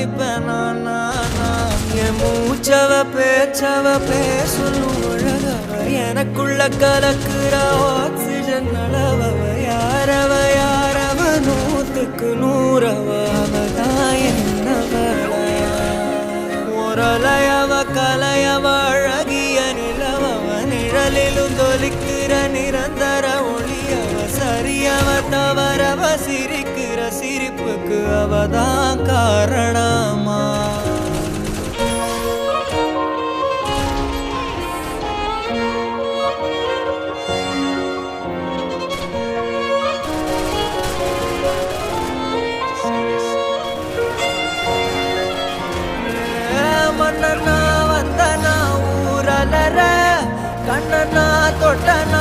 மதிப்பேன் என் மூச்சவ பேச்சவ பேசணும் அழகவ எனக்குள்ள கலக்குற ஆக்சிஜன் அளவவ யாரவ யாரவ 100க்கு 100 அவதான் என்னவள ஒரலையவ கலையவ அழகிய நிலவவ நிழலிலும் தொலிக்கிற நிரந்தர ஒளியவ சரியவ தவறவ சிரிக்கிற சிரிப்புக்கு அவதான் காரணமா மன்னனா வந்தனா ஊரலற கண்ணனா தொட்டனா